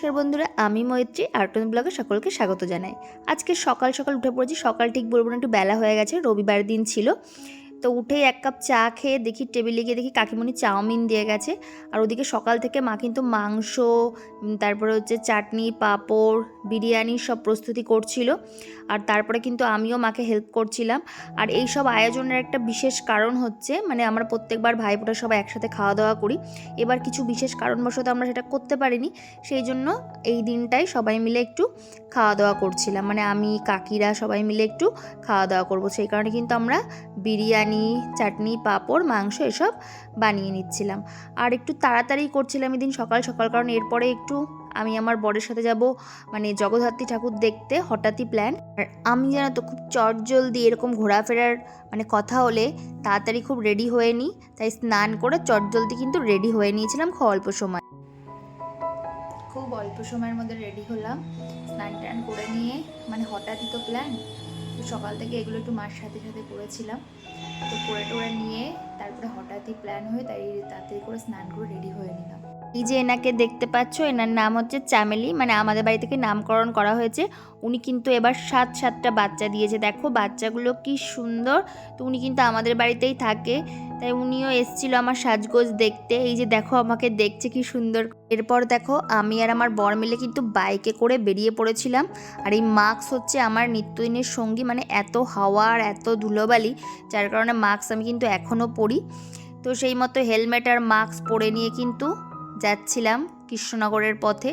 নমস্কার বন্ধুরা, আমি মৈত্রী আর্টন ব্লগে সকলকে স্বাগত জানাই। আজকে সকাল সকাল উঠে পড়েছি। সকাল ঠিক বলবো না, একটু বেলা হয়ে গেছে, রবিবার দিন ছিল। তো উঠেই এক কাপ চা খেয়ে দেখি টেবিলে গিয়ে দেখি কাকিমণি চাউমিন দিয়ে গেছে। আর ওদিকে সকাল থেকে মা কিন্তু মাংস, তারপরে হচ্ছে চাটনি, পাঁপড়, বিরিয়ানি সব প্রস্তুতি করছিল। আর তারপরে কিন্তু আমিও মাকে হেল্প করছিলাম। আর এই সব আয়োজনের একটা বিশেষ কারণ হচ্ছে, মানে আমরা প্রত্যেকবার ভাইফোঁটা সবাই একসাথে খাওয়া দাওয়া করি। এবার কিছু বিশেষ কারণবশত আমরা সেটা করতে পারিনি, সেই জন্য এই দিনটাই সবাই মিলে একটু খাওয়া দাওয়া করছিলাম। মানে আমি, কাকিরা সবাই মিলে একটু খাওয়া দাওয়া করবো, সেই কারণে কিন্তু আমরা বিরিয়ানি, চাটনি, পাঁপড়, মাংস এসব বানিয়ে নিচ্ছিলাম। আর একটু তাড়াতাড়ি করছিলাম এদিন সকাল সকাল, কারণ এরপরে একটু আমি আমার বরের সাথে যাব মানে জগদ্ধাত্রী ঠাকুর দেখতে, হঠাৎই প্ল্যান। আর আমি জানো তো খুব চটজলদি এরকম ঘোরাফেরার মানে কথা হলে তাড়াতাড়ি খুব রেডি হয়ে নিই, তাই স্নান করে চটজলদি কিন্তু রেডি হয়ে নিয়েছিলাম খুব অল্প সময়। খুব অল্প সময়ের মধ্যে রেডি হলাম, স্নান টান করে নিয়ে, মানে হঠাৎই তো প্ল্যান। তো সকাল থেকে এগুলো একটু মার সাথে সাথে করেছিলাম, তো করে টোরে নিয়ে তারপরে হঠাৎই প্ল্যান হয়ে তাই তাড়াতাড়ি করে স্নান করে রেডি হয়ে নিলাম। এই যে এনাকে দেখতে পাচ্ছ, এনার নাম হচ্ছে চামেলি, মানে আমাদের বাড়ি থেকে নামকরণ করা হয়েছে। উনি কিন্তু এবার 7টা বাচ্চা দিয়েছে, দেখো বাচ্চাগুলো কি সুন্দর। তো উনি কিন্তু আমাদের বাড়িতেই থাকে, তাই উনিও এসেছিল আমার সাজগোজ দেখতে। এই যে দেখো আমাকে দেখছে কি সুন্দর। এরপর দেখো আমি আর আমার বর মিলে কিন্তু বাইকে করে বেরিয়ে পড়েছিলাম। আর এই মাস্ক হচ্ছে আমার নিত্যদিনের সঙ্গী, মানে এত হাওয়া আর এত ধুলোবালি, যার কারণে মাস্ক আমি কিন্তু এখনও পরি। তো সেই মতো হেলমেট আর মাস্ক পরে নিয়ে কিন্তু যাচ্ছিলাম কৃষ্ণনগরের পথে।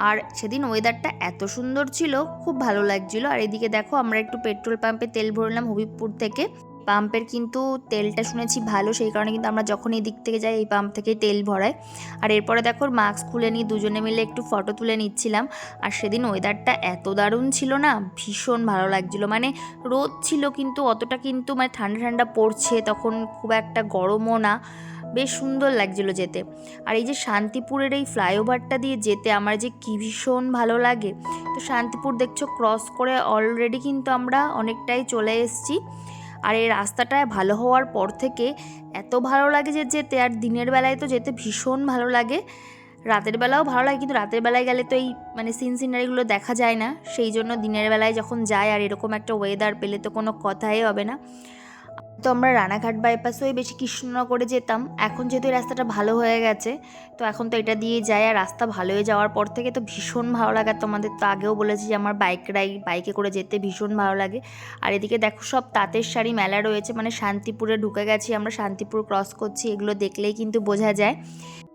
আর সেদিন ওয়েদারটা এত সুন্দর ছিল, খুব ভালো লাগছিল। আর এদিকে দেখো আমরা একটু পেট্রোল পাম্পে তেল ভরলাম হবিবপুর থেকে। পাম্পের কিন্তু তেলটা শুনেছি ভালো, সেই কারণে কিন্তু আমরা যখন এই দিক থেকে যাই এই পাম্প থেকেই তেল ভরাই। আর এরপরে দেখো মাস্ক খুলে নিয়ে দুজনে মিলে একটু ফটো তুলে নিচ্ছিলাম। আর সেদিন ওয়েদারটা এত দারুণ ছিল না, ভীষণ ভালো লাগছিল। মানে রোদ ছিল কিন্তু অতটা কিন্তু মানে ঠান্ডা ঠান্ডা পড়ছে, তখন খুব একটা গরমও না, বেশ সুন্দর লাগছিল যেতে। আর এই যে শান্তিপুরের এই ফ্লাইওভারটা দিয়ে যেতে আমার যে কী ভীষণ ভালো লাগে। তো শান্তিপুর দেখছো ক্রস করে অলরেডি কিন্তু আমরা অনেকটাই চলে এসেছি। আর এই রাস্তাটা ভালো হওয়ার পর থেকে এত ভালো লাগে যে যেতে, আর দিনের বেলায় তো যেতে ভীষণ ভালো লাগে, রাতের বেলাও ভালো লাগে, কিন্তু রাতের বেলায় গেলে তো এই মানে সিনারিগুলো দেখা যায় না, সেই জন্য দিনের বেলায় যখন যায় আর এরকম একটা ওয়েদার পেলে তো কোনো কথাই হবে না। তো আমরা রানাঘাট বাইপাস হয়ে বেশি কৃষ্ণনগরে যেতাম, এখন যেহেতু এই রাস্তাটা ভালো হয়ে গেছে তো এখন তো এটা দিয়ে যায়। আর রাস্তা ভালো হয়ে যাওয়ার পর থেকে তো ভীষণ ভালো লাগে। তোমাদের তো আগেও বলেছি যে আমার বাইকে করে যেতে ভীষণ ভালো লাগে। আর এদিকে দেখো সব তাঁতের শাড়ি মেলা রয়েছে, মানে শান্তিপুরে ঢুকে গেছি আমরা, শান্তিপুর ক্রস করছি, এগুলো দেখলেই কিন্তু বোঝা যায়।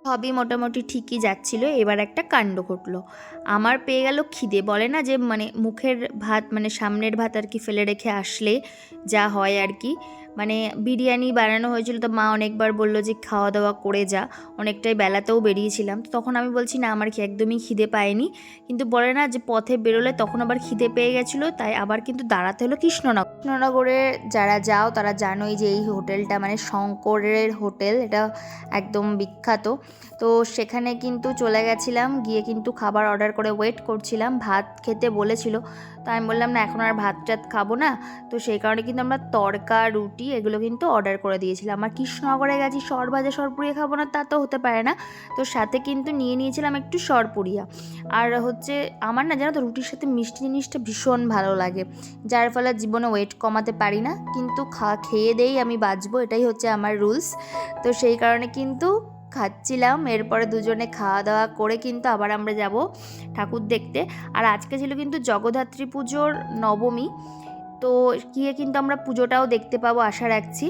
সবই মোটামুটি ঠিকই যাচ্ছিল। এবার একটা কাণ্ড ঘটলো, আমার পেয়ে গেল খিদে। বলে না যে মানে মুখের ভাত মানে সামনের ভাত আর কি ফেলে রেখে আসলে যা হয় আর কি। মানে বিরিয়ানি বানানো হয়েছিল, তো মা অনেকবার বললো যে খাওয়া দাওয়া করে যা, অনেকটাই বেলাতেও বেরিয়েছিলাম। তো তখন আমি বলছি না আমার কি একদমই খিদে পায়নি, কিন্তু বলে না যে পথে বেরোলে তখন আবার খিদে পেয়ে গেছিলো, তাই আবার কিন্তু দাঁড়াতে হলো কৃষ্ণনগরে। যারা যাও তারা জানোই যে এই হোটেলটা মানে শঙ্করের হোটেল, এটা একদম বিখ্যাত। তো সেখানে কিন্তু চলে গেছিলাম, গিয়ে কিন্তু খাবার অর্ডার করে ওয়েট করছিলাম। ভাত খেতে বলেছিল, তো আমি বললাম না এখন আর ভাত টাত খাবো না। তো সেই কারণে কিন্তু আমরা তড়কা, রুটি এগুলো কিন্তু অর্ডার করে দিয়েছিলাম। আর কৃষ্ণনগরে গেছি সর ভাজা সরপুরিয়া খাবো না তা তো হতে পারে না, তো সাথে কিন্তু নিয়ে নিয়েছিলাম একটু সরপুরিয়া। আর হচ্ছে আমার না জানো তো রুটির সাথে মিষ্টি জিনিসটা ভীষণ ভালো লাগে, যার ফলে জীবনে ওয়েট কমাতে পারি না, কিন্তু খেয়ে দেই আমি বাঁচবো, এটাই হচ্ছে আমার রুলস। তো সেই কারণে কিন্তু খাচ্ছিলাম। এরপরে দুজনে খাওয়া দাওয়া করে কিন্তু আবার আমরা যাব ঠাকুর দেখতে। আর আজকে ছিল কিন্তু জগদ্ধাত্রী পুজোর নবমী, তো গিয়ে কিন্তু আমরা পুজোটাও দেখতে পাবো আশা রাখছি।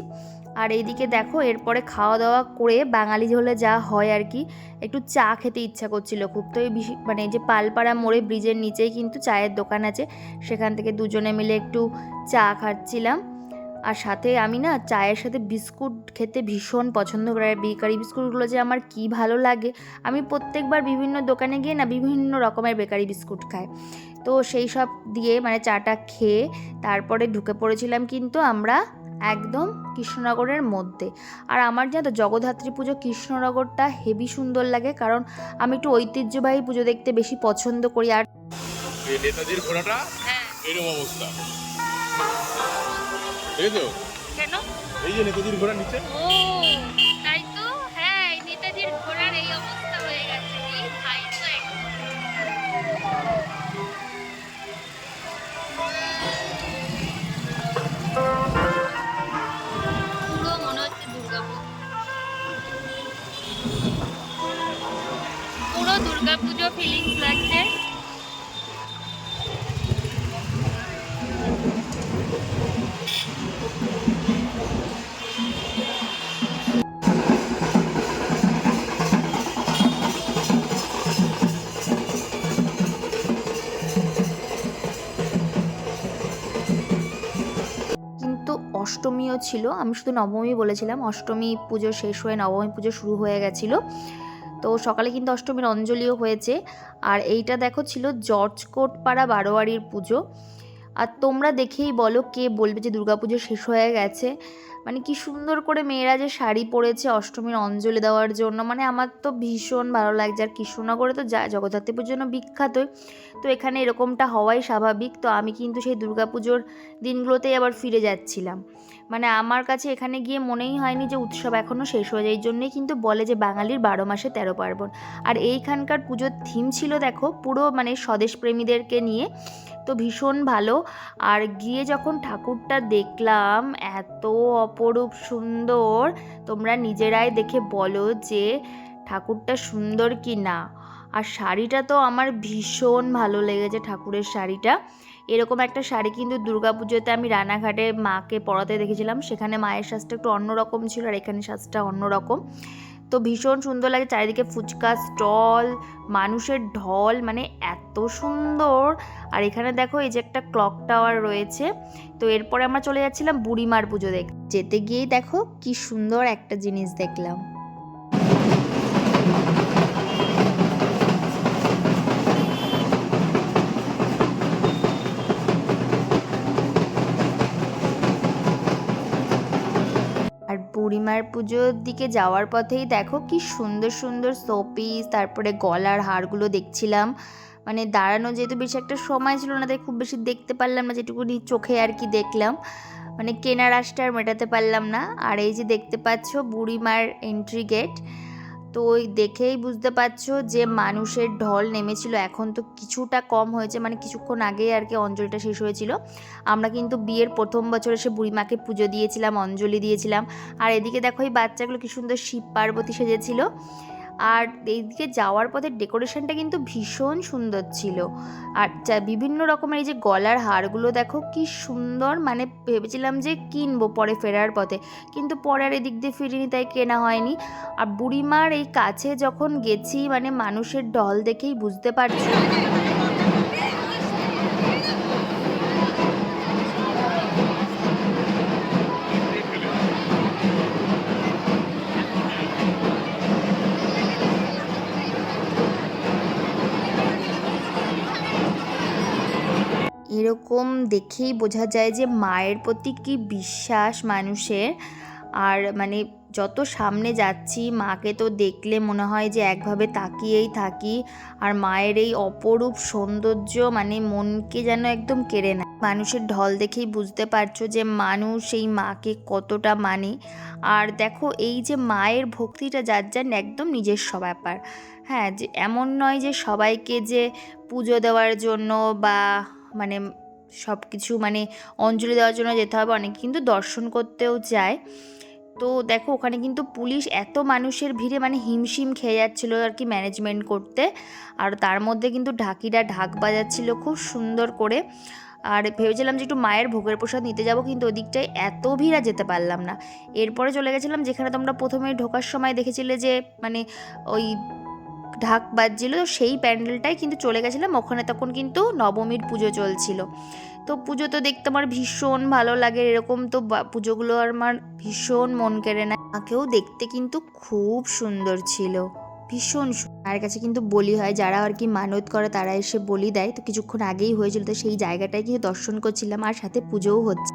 আর এইদিকে দেখো এরপরে খাওয়া দাওয়া করে বাঙালি হলে যা হয় আর কি, একটু চা খেতে ইচ্ছা করছিল খুব। তো এই মানে যে পালপাড়া মোড়ে ব্রিজের নিচেই কিন্তু চায়ের দোকান আছে, সেখান থেকে দুজনে মিলে একটু চা খাচ্ছিলাম। আর সাথে আমি না চায়ের সাথে বিস্কুট খেতে ভীষণ পছন্দ করি, আর বেকারি বিস্কুটগুলো যে আমার কি ভালো লাগে। আমি প্রত্যেকবার বিভিন্ন দোকানে গিয়ে না বিভিন্ন রকমের বেকারি বিস্কুট খাই, তো সেই সব দিয়ে মানে চাটা খেয়ে তারপরে ঢুকে পড়েছিলাম কিন্তু আমরা একদম কৃষ্ণনগরের মধ্যে। আর আমার জানো তো জগদ্ধাত্রী পুজো কৃষ্ণনগরটা হেভি সুন্দর লাগে, কারণ আমি একটু ঐতিহ্যবাহী পুজো দেখতে বেশি পছন্দ করি। আর নেতাজির ঘোড়াটা এরকম অবস্থা, দেখেছো? কেন? এই যে নেতাজির ঘোড়া নিচে। ও তাই তো, হ্যাঁ নেতাজির ঘোড়ার এই অবস্থা হয়ে গেছে। এই ভাই তো দুর্গাপুজো ফিলিংস লাগছে। কিন্তু অষ্টমীও ছিল, আমি শুধু নবমী বলেছিলাম, অষ্টমী পুজো শেষ হয়ে নবমী পুজো শুরু হয়ে গেছিলো। তো সকালে কিন্তু অষ্টমীর অঞ্জলিও হয়েছে। আর এইটা দেখো ছিল জর্জকোট পাড়া বারোয়ারির পুজো। আর তোমরা দেখেই বলো কে বলবে যে দুর্গাপুজো শেষ হয়ে গেছে। মানে কি সুন্দর করে মেয়েরা যে শাড়ি পরেছে অষ্টমীর অঞ্জলি দেওয়ার জন্য, মানে আমার তো ভীষণ ভালো লাগছে। আর কৃষ্ণনগরে তো জগদ্ধাত্রী পুজোর জন্য বিখ্যাত, তো এখানে এরকমটা হওয়াই স্বাভাবিক। তো আমি কিন্তু সেই দুর্গাপুজোর দিনগুলোতেই আবার ফিরে যাচ্ছিলাম। মানে আমার কাছে এখানে গিয়ে মনেই হয়নি যে উৎসব এখনও শেষ হয়ে যায়। এই জন্যেই কিন্তু বলে যে বাঙালির 12 মাসে 13 পার্বণ। আর এইখানকার পুজোর থিম ছিল দেখো পুরো মানে স্বদেশ প্রেমীদেরকে নিয়ে, তো ভীষণ ভালো। আর গিয়ে যখন ঠাকুরটা দেখলাম এত অপরূপ সুন্দর, তোমরা নিজেরাই দেখে বলো যে ঠাকুরটা সুন্দর কি না। আর শাড়িটা তো আমার ভীষণ ভালো লেগেছে, ঠাকুরের শাড়িটা। এরকম একটা শাড়ি কিন্তু দুর্গাপুজোতে আমি রানাঘাটে মাকে পরাতে দেখেছিলাম, সেখানে মায়ের সাজটা একটু অন্যরকম ছিল আর এখানে সাজটা অন্যরকম। তো ভীষণ সুন্দর লাগে, চারিদিকে ফুচকা স্টল, মানুষের ঢল, মানে এত সুন্দর। আর এখানে দেখো এই যে একটা ক্লক টাওয়ার রয়েছে। তো এরপরে আমরা চলে যাচ্ছিলাম বুড়িমার পুজো দেখতে। যেতে গিয়েই দেখো কি সুন্দর একটা জিনিস দেখলাম। আর বুড়িমার পুজোর দিকে যাওয়ার পথেই দেখো কি সুন্দর সুন্দর শোপিস, তারপরে গলার হারগুলো দেখছিলাম। মানে দাঁড়ানো যেহেতু বেশি একটা সময় ছিল না, তাই খুব বেশি দেখতে পারলাম না, যেটুকুনি চোখে আর কি দেখলাম। মানে কেনার আশটা আর মেটাতে পারলাম না। আর এই যে দেখতে পাচ্ছ বুড়িমার এন্ট্রি গেট, তো ওই দেখেই বুঝতে পারছো যে মানুষের ঢল নেমেছিল। এখন তো কিছুটা কম হয়েছে, মানে কিছুক্ষণ আগেই আর কি অঞ্জলিটা শেষ হয়েছিল। আমরা কিন্তু বিয়ের প্রথম বছর এসে বুড়িমাকে পুজো দিয়েছিলাম, অঞ্জলি দিয়েছিলাম। আর এদিকে দেখো এই বাচ্চাগুলো কি সুন্দর শিব পার্বতী সেজেছিল। আর এইদিকে যাওয়ার পথে ডেকোরেশনটা কিন্তু ভীষণ সুন্দর ছিল। আর বিভিন্ন রকমের এই যে গলার হারগুলো দেখো কি সুন্দর, মানে ভেবেছিলাম যে কিনবো পরে ফেরার পথে, কিন্তু পরে আর এদিক দিয়ে ফিরিনি, তাই কেনা হয়নি। আর বুড়িমার এই কাছে যখন গেছি, মানে মানুষের ঢল দেখেই বুঝতে পারছি এরকম দেখেই বোঝা যায় যে মায়ের প্রতি কী বিশ্বাস মানুষের। আর মানে যত সামনে যাচ্ছি মাকে তো দেখলে মনে হয় যে একভাবে তাকিয়েই থাকি। আর মায়ের এই অপরূপ সৌন্দর্য মানে মনকে যেন একদম কেড়ে নেয়। মানুষের ঢল দেখেই বুঝতে পারছো যে মানুষ এই মাকে কতটা মানে। আর দেখো এই যে মায়ের ভক্তিটা যার যার একদম নিজস্ব ব্যাপার। হ্যাঁ, যে এমন নয় যে সবাইকে যে পুজো দেওয়ার জন্য বা মানে সব কিছু মানে অঞ্জলি দেওয়ার জন্য যেতে হবে, অনেকে কিন্তু দর্শন করতেও যায়। তো দেখো ওখানে কিন্তু পুলিশ এত মানুষের ভিড়ে মানে হিমশিম খেয়ে যাচ্ছিলো আর কি ম্যানেজমেন্ট করতে। আর তার মধ্যে কিন্তু ঢাকিরা ঢাক বাজাচ্ছিল খুব সুন্দর করে। আর ভেবেছিলাম যে একটু মায়ের ভোগের প্রসাদ নিতে যাব, কিন্তু ওদিকটায় এত ভিড় আর যেতে পারলাম না। এরপরে চলে গেছিলাম যেখানে তোমরা প্রথমে ঢোকার সময় দেখেছিলে যে মানে ওই ঢাক বাজছিল, তো সেই প্যান্ডেলটাই কিন্তু চলে গেছিলাম ওখানে। তখন কিন্তু নবমীর পুজো চলছিল। তো পুজো তো দেখতে আমার ভীষণ ভালো লাগে, এরকম তো পুজোগুলো আমার ভীষণ মন কেড়ে নেয়। মাকেও দেখতে কিন্তু খুব সুন্দর ছিল, ভীষণ মায়ের কাছে কিন্তু বলি হয়, যারা আর কি মানত করে তারা এসে বলি দেয়। তো কিছুক্ষণ আগেই হয়েছিল, তো সেই জায়গাটায় কিন্তু দর্শন করছিলাম আর সাথে পুজোও হচ্ছে।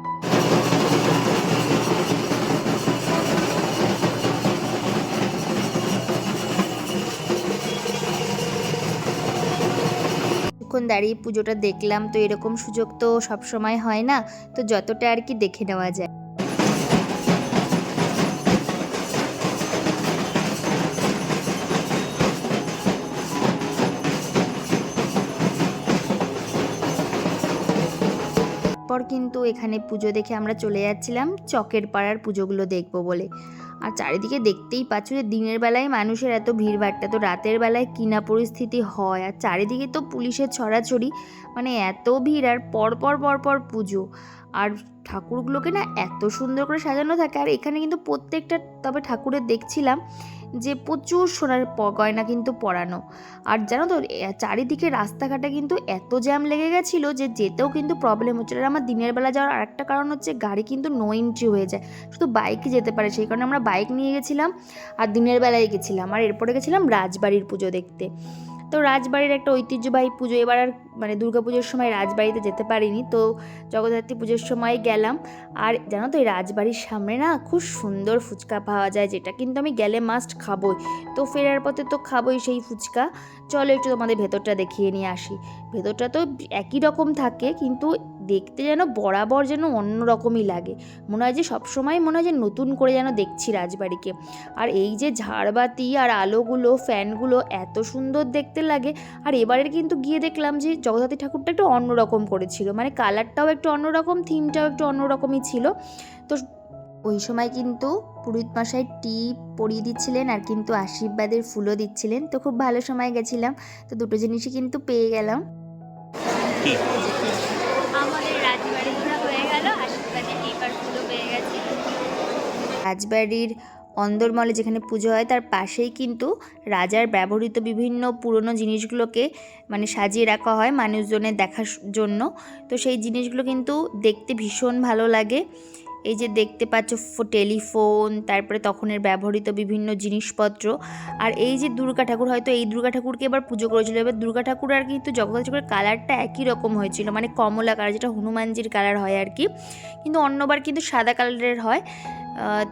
কিছুক্ষণ দাঁড়িয়ে পুজোটা দেখলাম। তো এরকম সুযোগ তো সব সময় হয় না, তো যতটা আর কি দেখে নেওয়া যায়। পর কিন্তু এখানে পুজো দেখে আমরা চলে যাচ্ছিলাম চকের পাড়ার পুজোগুলো দেখবো বলে। আর চারিদিকে দেখতেই পাচ্ছ যে দিনের বেলায় মানুষের এত ভিড়ভাট্টা, তো রাতের বেলায় কিনা পরিস্থিতি হয়। আর চারিদিকে তো পুলিশের ছড়াছড়ি, মানে এত ভিড়, আর পরপর পরপর পুজো। আর ঠাকুরগুলোকে না এত সুন্দর করে সাজানো থাকে। আর এখানে কিন্তু প্রত্যেকটা তবে ঠাকুরের দেখছিলাম যে প্রচুর সোনার গয়না কিন্তু পরানো। আর জানো তো চারিদিকে রাস্তাঘাটে কিন্তু এত জ্যাম লেগে গেছিলো যে যেতেও কিন্তু প্রবলেম হচ্ছিল। আর আমার দিনের বেলা যাওয়ার আরেকটা কারণ হচ্ছে গাড়ি কিন্তু নো এন্ট্রি হয়ে যায়, শুধু বাইকে যেতে পারে, সেই কারণে আমরা বাইক নিয়ে গেছিলাম আর দিনের বেলায় গেছিলাম। আর এরপরে গেছিলাম রাজবাড়ির পুজো দেখতে। তো রাজবাড়ির একটা ঐতিহ্যবাহী পুজো, এবার আর মানে দুর্গাপুজোর সময় রাজবাড়িতে যেতে পারিনি, তো জগদ্ধাত্রী পুজোর সময় গেলাম। আর জানো তো এই রাজবাড়ির সামনে না খুব সুন্দর ফুচকা পাওয়া যায়, যেটা কিন্তু আমি গেলে মাস্ট খাবোই। তো ফেরার পথে তো খাবোই সেই ফুচকা। চলো একটু তোমাদের ভেতরটা দেখিয়ে নিয়ে আসি। ভেতরটা তো একই রকম থাকে, কিন্তু দেখতে যেন বরাবর যেন অন্য রকমই লাগে, মনে হয় যে সবসময় মনে হয় যে নতুন করে যেন দেখছি রাজবাড়িকে। আর এই যে ঝাড়বাতি আর আলোগুলো, ফ্যানগুলো এত সুন্দর দেখতে লাগে। আর এবারের কিন্তু গিয়ে দেখলাম যে জগদ্ধাত্রী ঠাকুরটা একটু অন্যরকম করেছিল, মানে কালারটাও একটু অন্যরকম, থিমটাও একটু অন্যরকমই ছিল। তো ওই সময় কিন্তু পুরোহিত মশাই টিপ পরিয়ে দিচ্ছিলেন আর কিন্তু আশীর্বাদের ফুলও দিচ্ছিলেন। তো খুব ভালো সময় গেছিলাম, তো দুটো জিনিসই কিন্তু পেয়ে গেলাম। আমাদের রাজবাড়ি ঘোরা হয়ে গেল, আশীর্বাদের টিপ আর ফুলও পেয়ে গেছি। রাজবাড়ির অন্দরমহলে যেখানে পুজো হয় তার পাশেই কিন্তু রাজার ব্যবহৃত বিভিন্ন পুরনো জিনিসগুলোকে মানে সাজিয়ে রাখা হয় মানুষজনের দেখার জন্য। তো সেই জিনিসগুলো কিন্তু দেখতে ভীষণ ভালো লাগে। এই যে দেখতে পাচ্ছ টেলিফোন, তারপরে তখনের ব্যবহৃত বিভিন্ন জিনিসপত্র। আর এই যে দুর্গা ঠাকুর, হয়তো এই দুর্গা ঠাকুরকে এবার পুজো করেছিল। এবার দুর্গা ঠাকুর আর কিন্তু জগন্নাথ ঠাকুরের কালারটা একই রকম হয়েছিল, মানে কমলা কালার, যেটা হনুমানজির কালার হয় আর কি, কিন্তু অন্যবার কিন্তু সাদা কালারের হয়।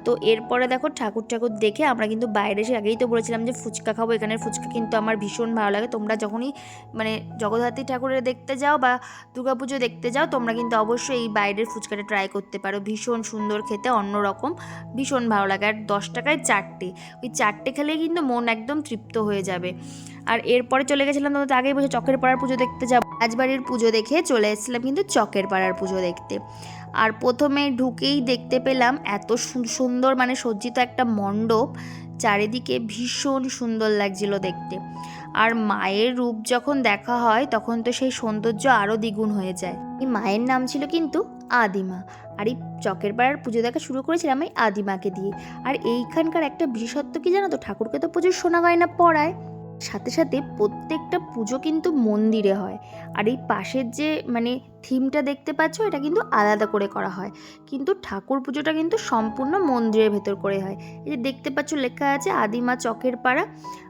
তো এরপরে দেখো ঠাকুর দেখে আমরা কিন্তু বাইরে এসে, আগেই তো বলেছিলাম যে ফুচকা খাবো, এখানের ফুচকা কিন্তু আমার ভীষণ ভালো লাগে। তোমরা যখনই মানে জগদ্ধাত্রী ঠাকুরের দেখতে যাও বা দুর্গাপুজো দেখতে যাও, তোমরা কিন্তু অবশ্যই এই বাইরের ফুচকাটা ট্রাই করতে পারো, ভীষণ সুন্দর খেতে, অন্যরকম, ভীষণ ভালো লাগে। আর 10 টাকায় 4টে, ওই 4টে খেলে কিন্তু মন একদম তৃপ্ত হয়ে যাবে। আর এরপরে চলে গেছিলাম, তোমাদের আগেই বসে চকের পাড়ার পুজো দেখতে যাবো। রাজবাড়ির পুজো দেখে চলে এসেছিলাম কিন্তু চকের পাড়ার পুজো দেখতে। আর প্রথমে ঢুকেই দেখতে পেলাম এত সুন্দর মানে সজ্জিত একটা মণ্ডপ, চারিদিকে ভীষণ সুন্দর লাগছিল দেখতে। আর মায়ের রূপ যখন দেখা হয় তখন তো সেই সৌন্দর্য আরও দ্বিগুণ হয়ে যায়। এই মায়ের নাম ছিল কিন্তু আদিমা। আর এই চকের পাড়ার পুজো দেখা শুরু করেছিলাম এই আদিমাকে দিয়ে। আর এইখানকার একটা বিশেষত্ব কি জানো তো, ঠাকুরকে তো প্রচুর সোনা গয়না পরায়, সাথে সাথে প্রত্যেকটা পুজো কিন্তু মন্দিরে হয়। আর এই পাশের যে মানে থিমটা দেখতে পাচ্ছ, এটা কিন্তু আলাদা করে করা হয়, কিন্তু ঠাকুর পুজোটা কিন্তু সম্পূর্ণ মন্দিরের ভেতর করে হয়। এই যে দেখতে পাচ্ছ লেখা আছে আদিমা চকের পাড়া।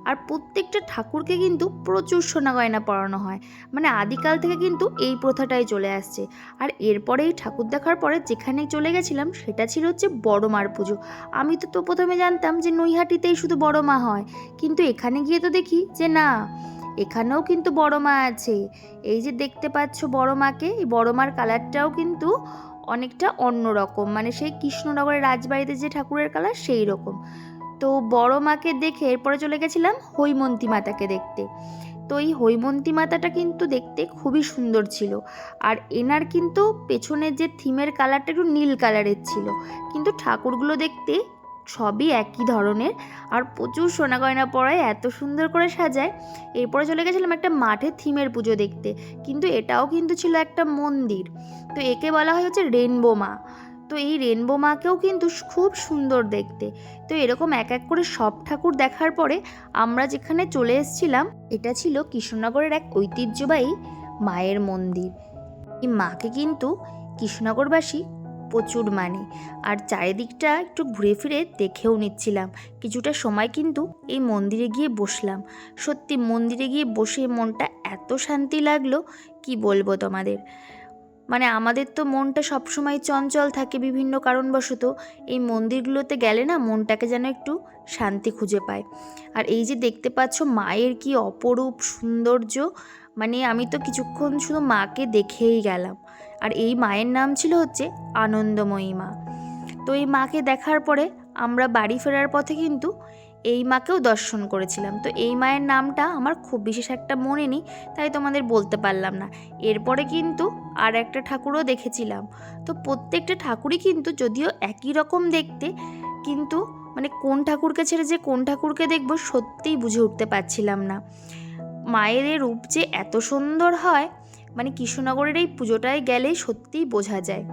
আর প্রত্যেকটা ঠাকুরকে কিন্তু প্রচুর সোনা গয়না পরানো হয়, মানে আদিকাল থেকে কিন্তু এই প্রথাটাই চলে আসছে। আর এরপরে এই ঠাকুর দেখার পরে যেখানে চলে গেছিলাম সেটা ছিল হচ্ছে বড় মার পুজো। আমি তো প্রথমে জানতাম যে নৈহাটিতেই শুধু বড় মা হয়, কিন্তু এখানে গিয়ে তো দেখি যে না, এখানেও কিন্তু বড় মা আছে। এই যে দেখতে পাচ্ছ বড় মাকে, এই বড় মার কালারটাও কিন্তু অনেকটা অন্যরকম, মানে সেই কৃষ্ণনগরের রাজবাড়িতে যে ঠাকুরের কালার সেই রকম। তো বড় মাকে দেখে এরপরে চলে গেছিলাম হৈমন্তী মাতাকে দেখতে। তো এই হৈমন্তী মাতাটা কিন্তু দেখতে খুবই সুন্দর ছিল। আর এনার কিন্তু পেছনের যে থিমের কালারটা একটু নীল কালারের ছিল, কিন্তু ঠাকুরগুলো দেখতে সবই একই ধরনের। আর প্রচুর সোনা গয়না পরায় এত সুন্দর করে সাজায়। এরপরে চলে গেছিলাম একটা মাঠে থিমের পুজো দেখতে, কিন্তু এটাও কিন্তু ছিল একটা মন্দির। তো একে বলা হয় হচ্ছে রেনবো মা। তো এই রেনবো মাকেও কিন্তু খুব সুন্দর দেখতে। তো এরকম এক এক করে সব ঠাকুর দেখার পরে আমরা যেখানে চলে এসেছিলাম, এটা ছিল কৃষ্ণনগরের এক ঐতিহ্যবাহী মায়ের মন্দির। এই মাকে কিন্তু কৃষ্ণনগরবাসী প্রচুর মানে। আর চারিদিকটা একটু ঘুরে ফিরে দেখেও নিচ্ছিলাম। কিছুটা সময় কিন্তু এই মন্দিরে গিয়ে বসলাম। সত্যি মন্দিরে গিয়ে বসে মনটা এত শান্তি লাগলো, কি বলবো তোমাদের। মানে আমাদের তো মনটা সবসময় চঞ্চল থাকে বিভিন্ন কারণবশত, এই মন্দিরগুলোতে গেলে না মনটাকে যেন একটু শান্তি খুঁজে পায়। আর এই যে দেখতে পাচ্ছ মায়ের কি অপরূপ সৌন্দর্য, মানে আমি তো কিছুক্ষণ শুধু মাকে দেখেই গেলাম। আর এই মায়ের নাম ছিল হচ্ছে আনন্দময়ী মা। তো এই মাকে দেখার পরে আমরা বাড়ি ফেরার পথে কিন্তু এই মাকেও দর্শন করেছিলাম। তো এই মায়ের নামটা আমার খুব বিশেষ একটা মনে নেই, তাই তোমাদের বলতে পারলাম না। এরপরে কিন্তু আর একটা ঠাকুরও দেখেছিলাম। তো প্রত্যেকটা ঠাকুরই কিন্তু যদিও একই রকম দেখতে, কিন্তু মানে কোন ঠাকুরকে ছেড়ে যে কোন ঠাকুরকে দেখবো সত্যিই বুঝে উঠতে পারছিলাম না। মায়ের এই রূপ যে এত সুন্দর হয়, মানে কৃষ্ণনগরের এই পুজোটায় গেলেই সত্যিই বোঝা যায়।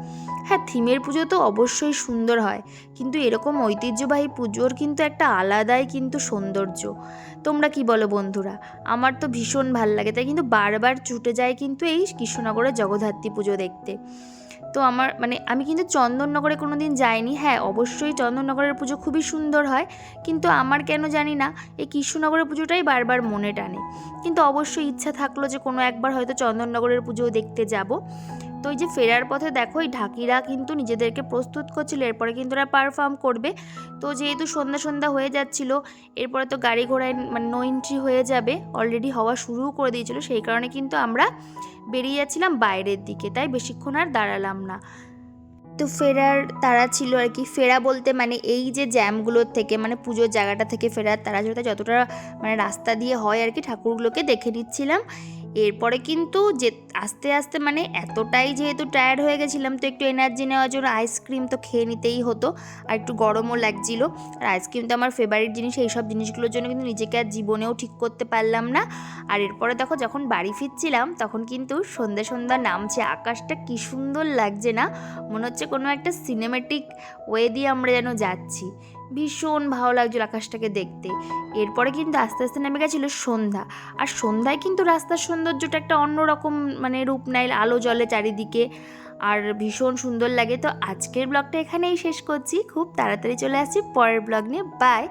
হ্যাঁ, থিমের পুজো তো অবশ্যই সুন্দর হয়, কিন্তু এরকম ঐতিহ্যবাহী পুজোর কিন্তু একটা আলাদাই কিন্তু সৌন্দর্য। তোমরা কি বলো বন্ধুরা? আমার তো ভীষণ ভাল লাগে, তাই কিন্তু বারবার ছুটে যায় কিন্তু এই কৃষ্ণনগরের জগদ্ধাত্রী পুজো দেখতে। তো আমার মানে আমি কিন্তু চন্দননগরে কোনো দিন যাইনি। হ্যাঁ, অবশ্যই চন্দননগরের পুজো খুবই সুন্দর হয়, কিন্তু আমার কেন জানি না এই কৃষ্ণনগরের পুজোটাই বারবার মনে টানে। কিন্তু অবশ্যই ইচ্ছা থাকলো যে কোনো একবার হয়তো চন্দননগরের পুজো দেখতে যাব। তো এই যে ফেরার পথে দেখো এই ঢাকিরা কিন্তু নিজেদেরকে প্রস্তুত করছিল, এরপরে কিন্তু ওরা পারফর্ম করবে। তো যেহেতু সন্ধ্যা সন্ধ্যা হয়ে যাচ্ছিল, এরপরে তো গাড়ি ঘোড়ায় মানে নো এন্ট্রি হয়ে যাবে, অলরেডি হওয়া শুরুও করে দিয়েছিল, সেই কারণে কিন্তু আমরা বেরিয়ে যাচ্ছিলাম বাইরের দিকে, তাই বেশিক্ষণ আর দাঁড়ালাম না। তো ফেরার তাড়া ছিল আর কি। ফেরা বলতে মানে এই যে জ্যামগুলোর থেকে, মানে পুজোর জায়গাটা থেকে ফেরার তাড়া যতটা মানে রাস্তা দিয়ে হয় আর কি, ঠাকুরগুলোকে দেখে নিচ্ছিলাম। এরপরে কিন্তু যে আস্তে আস্তে মানে এতটাই যেহেতু টায়ার্ড হয়ে গেছিলাম, তো একটু এনার্জি নেওয়ার জন্য আইসক্রিম তো খেয়ে নিতেই হতো, আর একটু গরমও লাগছিল। আর আইসক্রিম তো আমার ফেভারিট জিনিস, এই সব জিনিসগুলোর জন্য কিন্তু নিজেকে আর জীবনেও ঠিক করতে পারলাম না। আর এরপরে দেখো যখন বাড়ি ফিরছিলাম তখন কিন্তু সন্ধ্যা সন্ধ্যা নামছে, আকাশটা কি সুন্দর লাগছে না, মনে হচ্ছে কোনো একটা সিনেমেটিক ওয়ে দিয়ে আমরা যেন যাচ্ছি। ভীষণ ভালো লাগছিল আকাশটাকে দেখতে। এরপরে কিন্তু আস্তে আস্তে নেমে গেছিলো সন্ধ্যা, আর সন্ধ্যায় কিন্তু রাস্তার সৌন্দর্যটা একটা অন্যরকম মানে রূপ নেয়, আলো জ্বলে চারিদিকে, আর ভীষণ সুন্দর লাগে। তো আজকের ব্লগটা এখানেই শেষ করছি, খুব তাড়াতাড়ি চলে আসছি পরের ব্লগ নিয়ে। বাই।